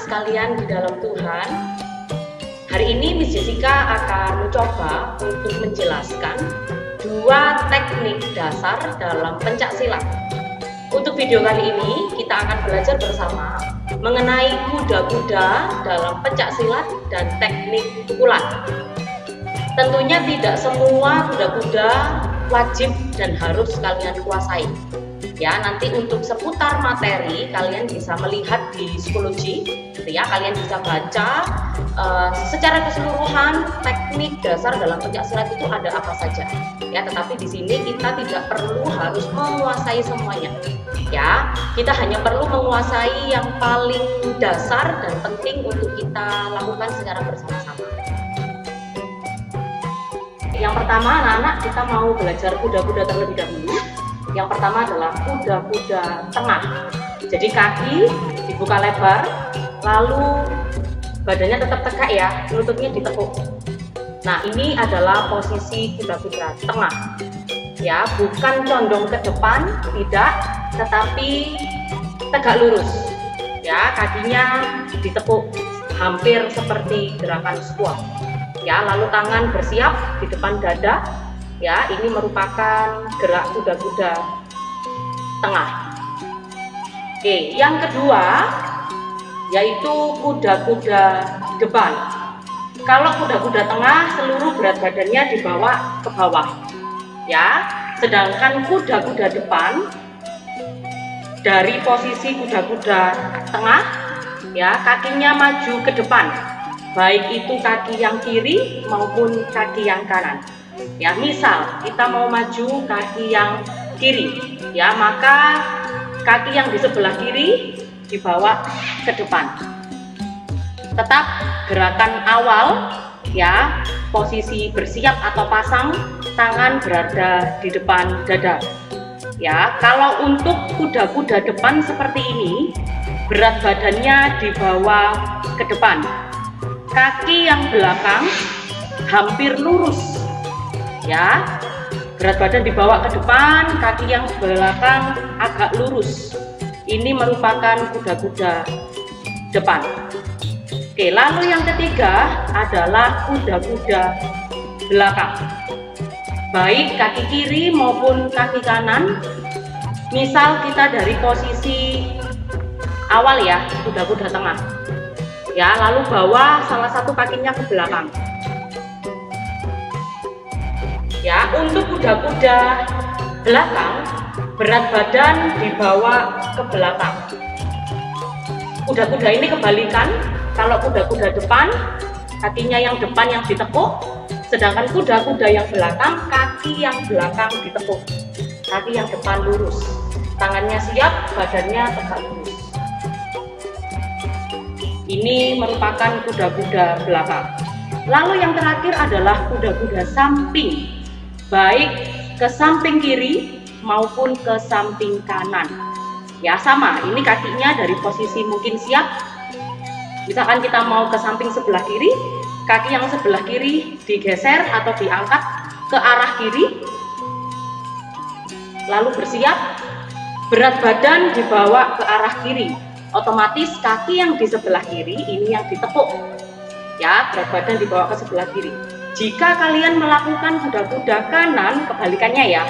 sekalian di dalam Tuhan. Hari ini Miss Jessica akan mencoba untuk menjelaskan dua teknik dasar dalam pencak silat. Untuk video kali ini kita akan belajar bersama mengenai kuda-kuda dalam pencak silat dan teknik pukulan. Tentunya tidak semua kuda-kuda wajib dan harus kalian kuasai. Ya, nanti untuk seputar materi kalian bisa melihat di psikologi, ya kalian bisa baca secara keseluruhan teknik dasar dalam pencak silat itu ada apa saja. Ya, tetapi di sini kita tidak perlu harus menguasai semuanya. Ya, kita hanya perlu menguasai yang paling dasar dan penting untuk kita lakukan secara bersama-sama. Yang pertama, anak-anak kita mau belajar kuda-kuda terlebih dahulu. Yang pertama adalah kuda-kuda tengah. Jadi kaki dibuka lebar, lalu badannya tetap tegak ya, lututnya ditekuk. Nah, ini adalah posisi kuda-kuda tengah. Ya, bukan condong ke depan, tidak, tetapi tegak lurus. Ya, kakinya ditekuk hampir seperti gerakan squat. Ya, lalu tangan bersiap di depan dada. Ya, ini merupakan gerak kuda-kuda tengah. Oke, yang kedua yaitu kuda-kuda depan. Kalau kuda-kuda tengah, seluruh berat badannya dibawa ke bawah. Ya, sedangkan kuda-kuda depan dari posisi kuda-kuda tengah, ya, kakinya maju ke depan. Baik itu kaki yang kiri maupun kaki yang kanan. Ya, misal kita mau maju kaki yang kiri, ya maka kaki yang di sebelah kiri dibawa ke depan. Tetap gerakan awal, ya, posisi bersiap atau pasang, tangan berada di depan dada. Ya, kalau untuk kuda-kuda depan seperti ini, berat badannya dibawa ke depan. Kaki yang belakang hampir lurus. Ya, berat badan dibawa ke depan, kaki yang belakang agak lurus. Ini merupakan kuda-kuda depan. Oke, lalu yang ketiga adalah kuda-kuda belakang. Baik kaki kiri maupun kaki kanan. Misal kita dari posisi awal ya, kuda-kuda tengah. Ya, lalu bawa salah satu kakinya ke belakang. Ya, untuk kuda-kuda belakang, berat badan dibawa ke belakang. Kuda-kuda ini kebalikan, kalau kuda-kuda depan, kakinya yang depan yang ditekuk, sedangkan kuda-kuda yang belakang, kaki yang belakang ditekuk. Kaki yang depan lurus, tangannya siap, badannya tegak lurus. Ini merupakan kuda-kuda belakang. Lalu yang terakhir adalah kuda-kuda samping. Baik ke samping kiri maupun ke samping kanan. Ya, sama, ini kakinya dari posisi mungkin siap. Misalkan kita mau ke samping sebelah kiri, kaki yang sebelah kiri digeser atau diangkat ke arah kiri. Lalu bersiap, berat badan dibawa ke arah kiri. Otomatis kaki yang di sebelah kiri ini yang ditekuk. Ya, berat badan dibawa ke sebelah kiri. Jika kalian melakukan kuda-kuda kanan, kebalikannya ya.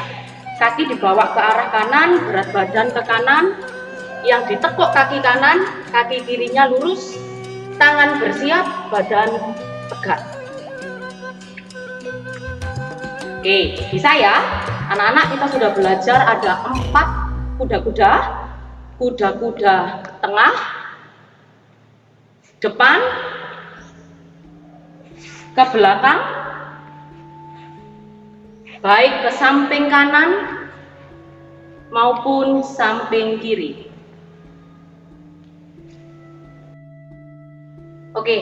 Kaki dibawa ke arah kanan, berat badan ke kanan, yang ditekuk kaki kanan, kaki kirinya lurus, tangan bersiap, badan tegak. Oke, bisa ya? Anak-anak kita sudah belajar ada 4 kuda-kuda. Kuda-kuda tengah, depan, ke belakang, baik ke samping kanan maupun samping kiri. Oke,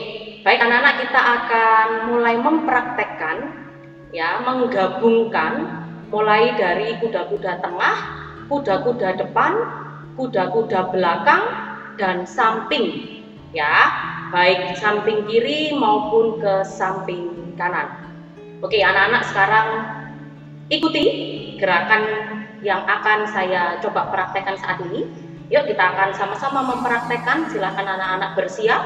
baik anak-anak, kita akan mulai mempraktekkan, ya, menggabungkan mulai dari kuda-kuda tengah, kuda-kuda depan, kuda-kuda belakang, dan samping. Ya, baik di samping kiri maupun ke samping kanan. Oke, anak-anak sekarang ikuti gerakan yang akan saya coba praktekkan saat ini. Yuk kita akan sama-sama mempraktekkan. Silakan anak-anak bersiap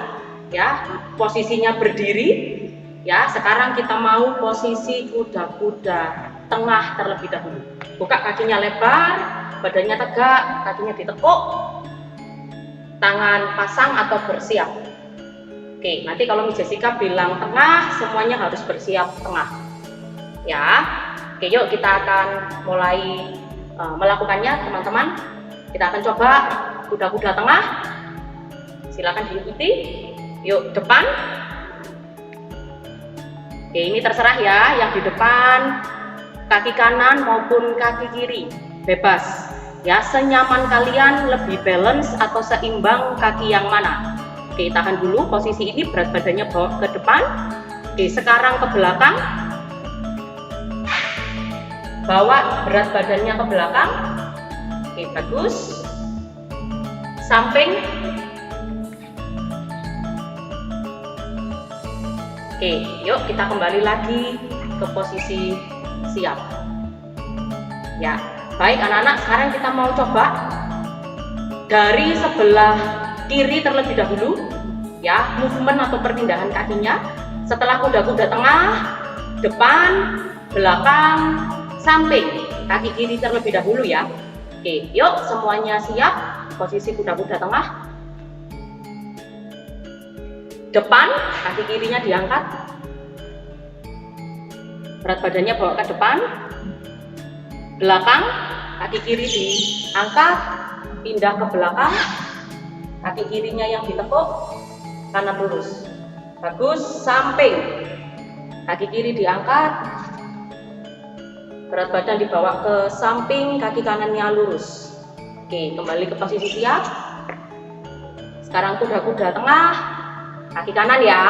ya, posisinya berdiri ya. Sekarang kita mau posisi kuda-kuda tengah terlebih dahulu. Buka kakinya lebar, badannya tegak, kakinya ditekuk, tangan pasang atau bersiap. Oke, nanti kalau Miss Jessica bilang tengah, semuanya harus bersiap tengah ya. Oke, yuk kita akan mulai melakukannya teman-teman. Kita akan coba kuda-kuda tengah. Silakan diikuti. Yuk, depan. Oke, ini terserah ya, yang di depan kaki kanan maupun kaki kiri bebas ya, senyaman kalian, lebih balance atau seimbang kaki yang mana. Oke, tahan dulu posisi ini, berat badannya bawa ke depan. Oke, sekarang ke belakang, bawa berat badannya ke belakang. Oke, bagus. Samping. Oke, yuk kita kembali lagi ke posisi siap ya. Baik anak-anak, sekarang kita mau coba dari sebelah kiri terlebih dahulu ya, movement atau perpindahan kakinya. Setelah kuda-kuda tengah, depan, belakang, samping, kaki kiri terlebih dahulu ya. Oke, yuk semuanya siap. Posisi kuda-kuda tengah, depan, kaki kirinya diangkat, berat badannya bawa ke depan, belakang, kaki kiri diangkat, pindah ke belakang, kaki kirinya yang ditekuk, kanan lurus. Bagus. Samping, kaki kiri diangkat, berat badan dibawa ke samping, kaki kanannya lurus. Oke, kembali ke posisi siap. Sekarang kuda-kuda tengah, kaki kanan ya.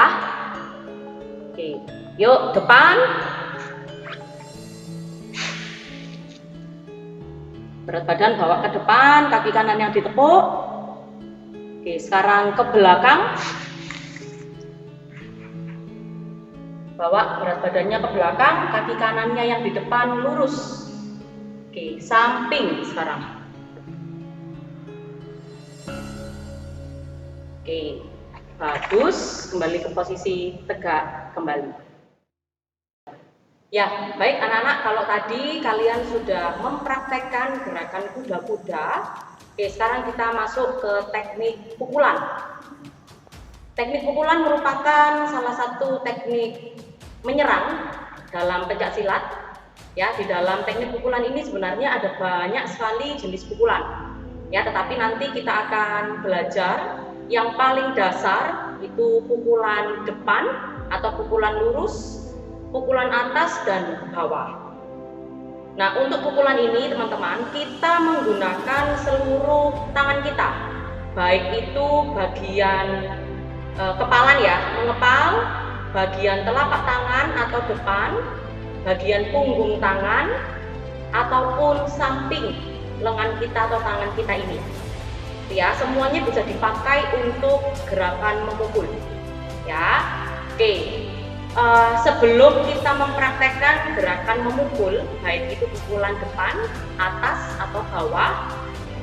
Oke, yuk depan, berat badan bawa ke depan, kaki kanan yang ditekuk. Oke, sekarang ke belakang, bawa berat badannya ke belakang, kaki kanannya yang di depan lurus. Oke, samping sekarang. Oke, bagus. Kembali ke posisi tegak kembali. Ya, baik anak-anak, kalau tadi kalian sudah mempraktekkan gerakan kuda-kuda, oke, sekarang kita masuk ke teknik pukulan. Teknik pukulan merupakan salah satu teknik menyerang dalam pencak silat. Ya, di dalam teknik pukulan ini sebenarnya ada banyak sekali jenis pukulan. Ya, tetapi nanti kita akan belajar yang paling dasar itu pukulan depan atau pukulan lurus, pukulan atas dan bawah. Nah, untuk pukulan ini teman-teman, kita menggunakan seluruh tangan kita, baik itu bagian kepalan ya, mengepal, bagian telapak tangan atau depan, bagian punggung tangan, ataupun samping lengan kita atau tangan kita ini. Ya, semuanya bisa dipakai untuk gerakan memukul. Ya, oke. Sebelum kita mempraktekkan gerakan memukul, baik itu pukulan depan, atas atau bawah,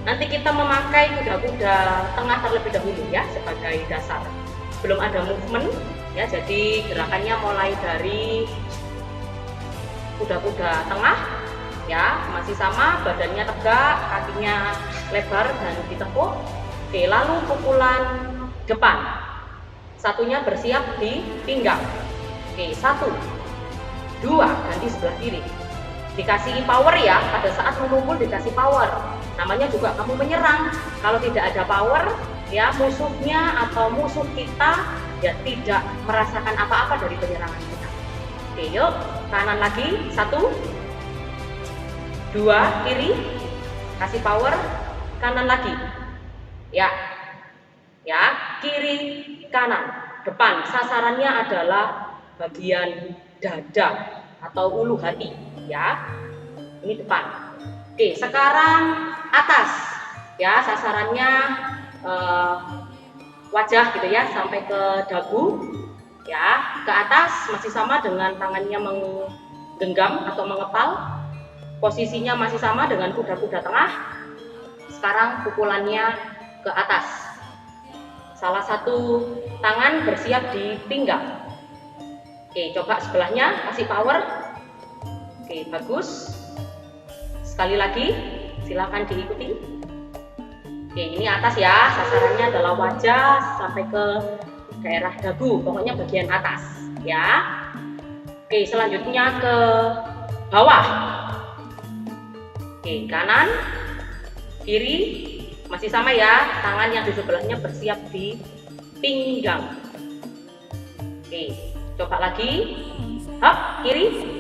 nanti kita memakai kuda-kuda tengah terlebih dahulu ya sebagai dasar. Belum ada movement ya, jadi gerakannya mulai dari kuda-kuda tengah ya, masih sama, badannya tegak, kakinya lebar dan ditekuk. Oke, lalu pukulan depan, satunya bersiap di pinggang. Oke, 1, 2, ganti sebelah kiri. Dikasih power ya, pada saat memukul dikasih power. Namanya juga kamu menyerang. Kalau tidak ada power, ya musuhnya atau musuh kita ya tidak merasakan apa-apa dari penyerangan kita. Oke, yuk kanan lagi, 1, 2, kiri, kasih power, kanan lagi. Ya, kiri, kanan, depan. Sasarannya adalah bagian dada atau ulu hati ya, ini depan. Oke, sekarang atas ya, sasarannya wajah gitu ya, sampai ke dagu ya, ke atas masih sama dengan tangannya menggenggam atau mengepal, posisinya masih sama dengan kuda-kuda tengah. Sekarang pukulannya ke atas. Salah satu tangan bersiap di pinggang. Oke, coba sebelahnya, kasih power. Oke, bagus. Sekali lagi, silakan diikuti. Oke, ini atas ya, sasarannya adalah wajah sampai ke daerah dagu, pokoknya bagian atas ya. Oke, selanjutnya ke bawah. Oke, kanan, kiri, masih sama ya, tangan yang di sebelahnya bersiap di pinggang. Oke, coba lagi. Hap, kiri.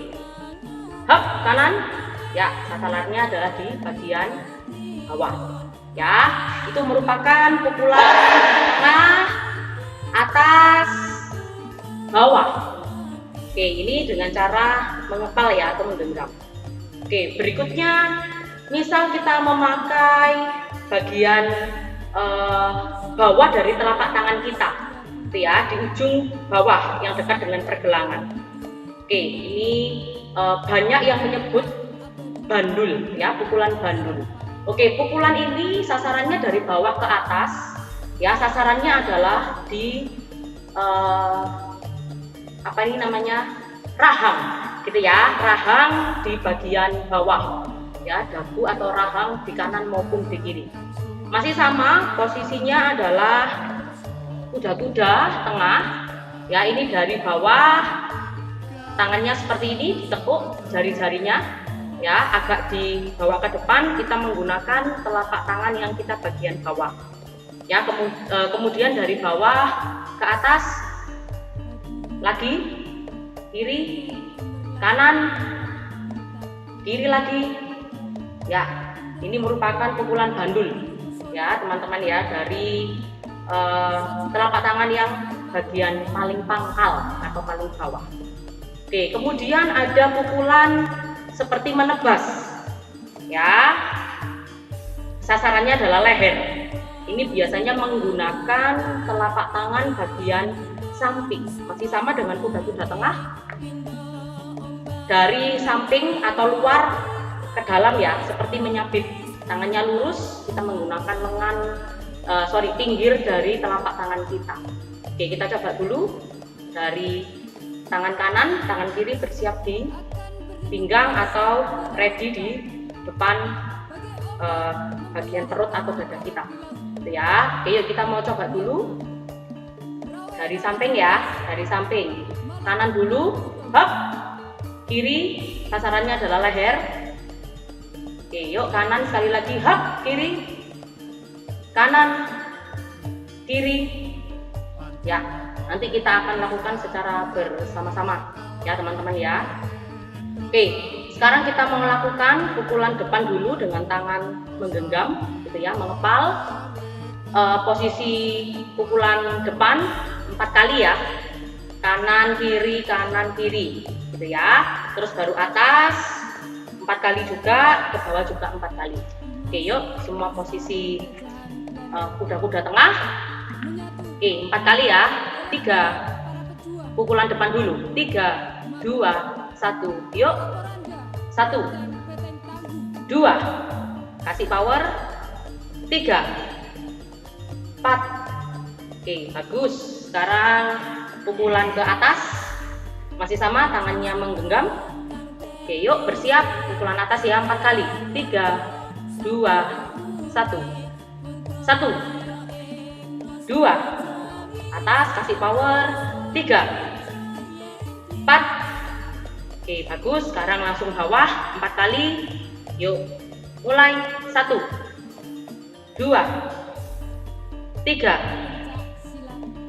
Hap, kanan. Ya, sasarannya adalah di bagian bawah. Ya, itu merupakan pukulan tengah, atas, bawah. Oke, ini dengan cara mengepal ya atau menggenggam. Oke, berikutnya misal kita memakai bagian bawah dari telapak tangan kita, gitu ya, di ujung bawah yang dekat dengan pergelangan. Oke, ini banyak yang menyebut bandul ya, pukulan bandul. Oke, pukulan ini sasarannya dari bawah ke atas ya, sasarannya adalah di apa ini namanya, rahang gitu ya, rahang di bagian bawah ya, dagu atau rahang di kanan maupun di kiri. Masih sama, posisinya adalah kuda-kuda tengah ya, ini dari bawah, tangannya seperti ini, ditekuk jari-jarinya ya, agak dibawa ke depan, kita menggunakan telapak tangan yang kita bagian bawah ya. Kemudian dari bawah ke atas lagi, kiri, kanan, kiri lagi ya. Ini merupakan pukulan bandul ya teman-teman ya, dari telapak tangan yang bagian paling pangkal atau paling bawah. Oke, kemudian ada pukulan seperti menebas ya, sasarannya adalah leher. Ini biasanya menggunakan telapak tangan bagian samping, masih sama dengan kuda-kuda tengah, dari samping atau luar ke dalam ya, seperti menyabit. Tangannya lurus, kita menggunakan pinggir dari telapak tangan kita. Oke, kita coba dulu. Dari tangan kanan, tangan kiri bersiap di pinggang atau ready di depan bagian perut atau dada kita gitu ya. Oke, yuk kita mau coba dulu dari samping ya, dari samping. Kanan dulu, hop, kiri, sasarannya adalah leher. Oke, yuk kanan sekali lagi, hop, kiri, kanan, kiri ya. Nanti kita akan lakukan secara bersama-sama ya teman-teman ya. Oke, sekarang kita mau melakukan pukulan depan dulu dengan tangan menggenggam gitu ya, mengepal. Posisi pukulan depan 4 kali ya, kanan kiri gitu ya. Terus baru atas 4 kali juga, ke bawah juga 4 kali. Oke, yuk semua posisi kuda-kuda tengah. Oke, 4 kali ya. 3 pukulan depan dulu, 3, 2, 1, yuk. 1, 2, kasih power. 3, 4. Oke, bagus. Sekarang pukulan ke atas, masih sama, tangannya menggenggam. Oke, yuk bersiap, pukulan atas ya 4 kali. 3, 2, 1. 1, 2, atas, kasih power. 3, 4. Oke, bagus. Sekarang langsung bawah 4 kali. Yuk, mulai. 1, 2, 3,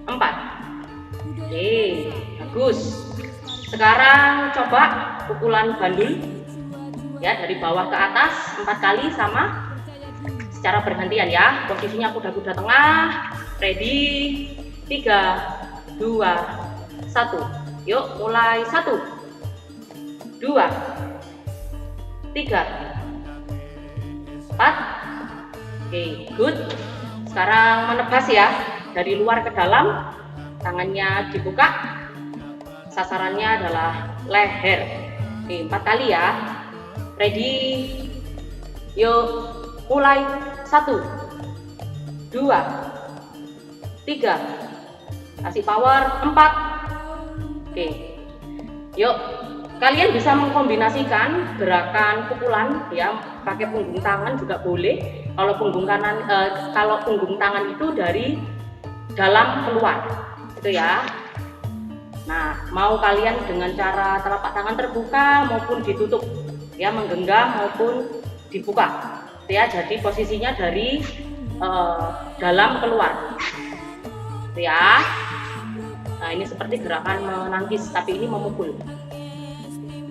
4. Oke, bagus. Sekarang coba pukulan bandul ya, dari bawah ke atas 4 kali sama, secara bergantian ya. Posisinya kuda-kuda tengah, ready. 3, 2, 1. Yuk mulai. 1, 2, 3, 4. Oke, good. Sekarang menebas ya, dari luar ke dalam, tangannya dibuka, sasarannya adalah leher. Oke, 4 kali ya. Ready, yuk. Mulai 1, 2, 3, kasih power 4. Oke, yuk kalian bisa mengkombinasikan gerakan pukulan ya, pakai punggung tangan juga boleh. Kalau punggung tangan itu dari dalam keluar itu ya. Nah, mau kalian dengan cara telapak tangan terbuka maupun ditutup ya, menggenggam maupun dibuka ya. Jadi posisinya dari dalam keluar ya. Nah, ini seperti gerakan menangkis tapi ini memukul.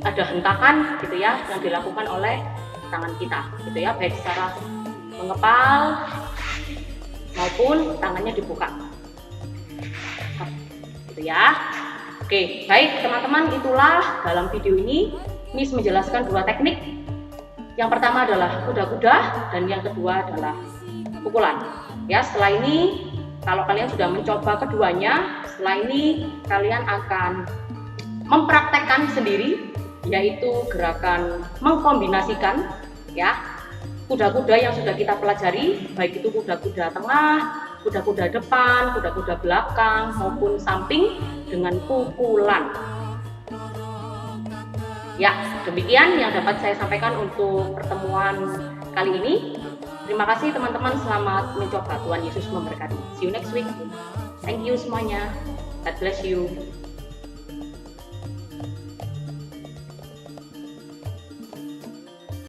Ada hentakan gitu ya yang dilakukan oleh tangan kita gitu ya, baik secara mengepal maupun tangannya dibuka gitu ya. Oke, baik teman-teman, itulah dalam video ini Miss menjelaskan dua teknik. Yang pertama adalah kuda-kuda dan yang kedua adalah pukulan. Ya, setelah ini kalau kalian sudah mencoba keduanya, setelah ini kalian akan mempraktekkan sendiri, yaitu gerakan mengkombinasikan ya kuda-kuda yang sudah kita pelajari, baik itu kuda-kuda tengah, kuda-kuda depan, kuda-kuda belakang maupun samping dengan pukulan. Ya, demikian yang dapat saya sampaikan untuk pertemuan kali ini. Terima kasih teman-teman, selamat mencoba. Tuhan Yesus memberkati. See you next week. Thank you semuanya. God bless you.